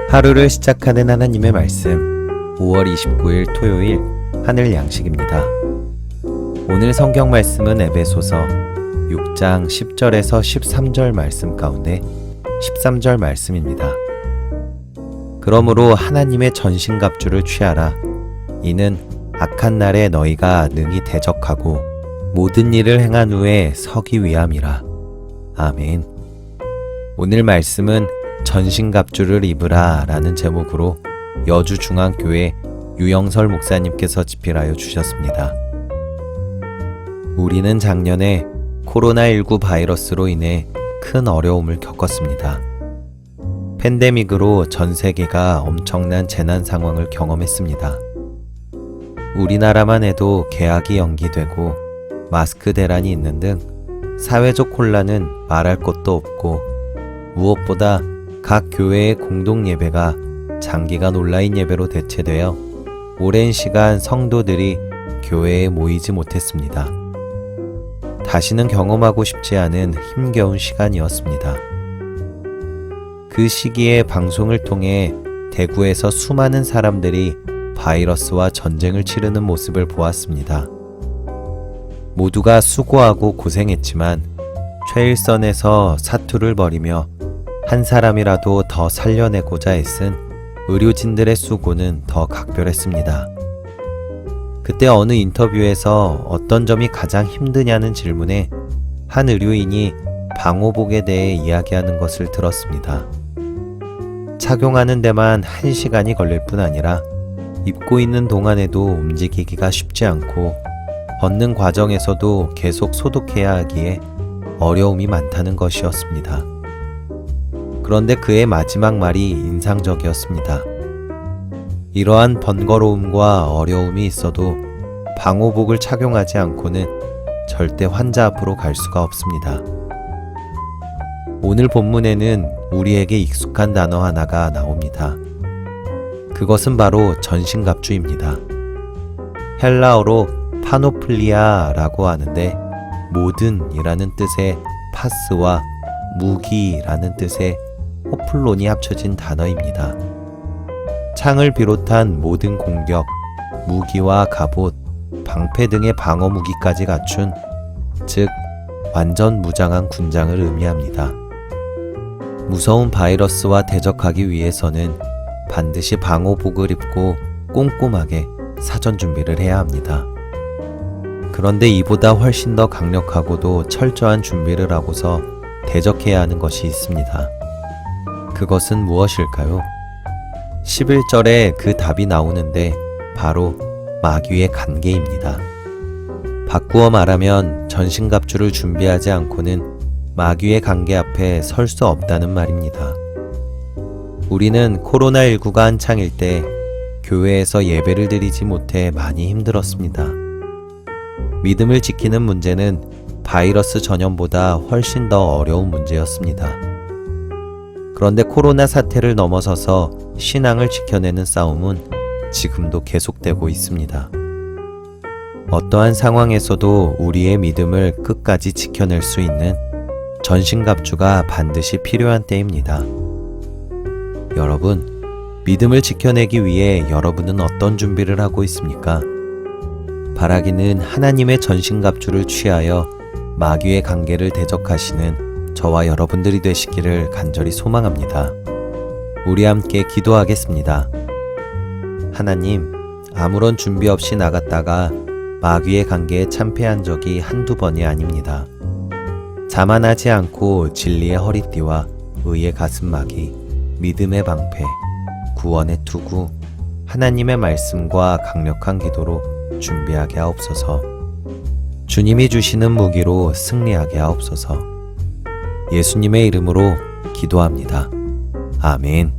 하루를 시작하는 하나님의 말씀 5월 29일 토요일 하늘 양식입니다. 오늘 성경 말씀은 에베소서 6장 10절에서 13절 말씀 가운데 13절 말씀입니다. 그러므로 하나님의 전신갑주를 취하라. 이는 악한 날에 너희가 능히 대적하고 모든 일을 행한 후에 서기 위함이라. 아멘. 오늘 말씀은 전신갑주를 입으라 라는 제목으로 여주중앙교회 유영설 목사님께서 집필하여 주셨습니다. 우리는 작년에 코로나19 바이러스로 인해 큰 어려움을 겪었습니다. 팬데믹으로 전 세계가 엄청난 재난 상황을 경험했습니다. 우리나라만 해도 개학이 연기되고 마스크 대란이 있는 등 사회적 혼란은 말할 것도 없고, 무엇보다 각 교회의 공동 예배가 장기간 온라인 예배로 대체되어 오랜 시간 성도들이 교회에 모이지 못했습니다. 다시는 경험하고 싶지 않은 힘겨운 시간이었습니다. 그 시기에 방송을 통해 대구에서 수많은 사람들이 바이러스와 전쟁을 치르는 모습을 보았습니다. 모두가 수고하고 고생했지만 최일선에서 사투를 벌이며 한 사람이라도 더 살려내고자 애쓴 의료진들의 수고는 더 각별했습니다. 그때 어느 인터뷰에서 어떤 점이 가장 힘드냐는 질문에 한 의료인이 방호복에 대해 이야기하는 것을 들었습니다. 착용하는 데만 1시간이 걸릴 뿐 아니라 입고 있는 동안에도 움직이기가 쉽지 않고 벗는 과정에서도 계속 소독해야 하기에 어려움이 많다는 것이었습니다. 그런데 그의 마지막 말이 인상적이었습니다. 이러한 번거로움과 어려움이 있어도 방호복을 착용하지 않고는 절대 환자 앞으로 갈 수가 없습니다. 오늘 본문에는 우리에게 익숙한 단어 하나가 나옵니다. 그것은 바로 전신갑주입니다. 헬라어로 파노플리아라고 하는데 모든이라는 뜻의 파스와 무기라는 뜻의 호플론이 합쳐진 단어입니다. 창을 비롯한 모든 공격, 무기와 갑옷, 방패 등의 방어 무기까지 갖춘, 즉 완전 무장한 군장을 의미합니다. 무서운 바이러스와 대적하기 위해서는 반드시 방호복을 입고 꼼꼼하게 사전 준비를 해야 합니다. 그런데 이보다 훨씬 더 강력하고도 철저한 준비를 하고서 대적해야 하는 것이 있습니다. 그것은 무엇일까요? 11절에 그 답이 나오는데 바로 마귀의 관계입니다. 바꾸어 말하면 전신갑주를 준비하지 않고는 마귀의 관계 앞에 설 수 없다는 말입니다. 우리는 코로나19가 한창일 때 교회에서 예배를 드리지 못해 많이 힘들었습니다. 믿음을 지키는 문제는 바이러스 전염보다 훨씬 더 어려운 문제였습니다. 그런데 코로나 사태를 넘어서서 신앙을 지켜내는 싸움은 지금도 계속되고 있습니다. 어떠한 상황에서도 우리의 믿음을 끝까지 지켜낼 수 있는 전신갑주가 반드시 필요한 때입니다. 여러분, 믿음을 지켜내기 위해 여러분은 어떤 준비를 하고 있습니까? 바라기는 하나님의 전신갑주를 취하여 마귀의 관계를 대적하시는 저와 여러분들이 되시기를 간절히 소망합니다. 우리 함께 기도하겠습니다. 하나님, 아무런 준비 없이 나갔다가 마귀의 관계에 참패한 적이 한두 번이 아닙니다. 자만하지 않고 진리의 허리띠와 의의 가슴막이, 믿음의 방패, 구원의 투구, 하나님의 말씀과 강력한 기도로 준비하게 하옵소서. 주님이 주시는 무기로 승리하게 하옵소서. 예수님의 이름으로 기도합니다. 아멘.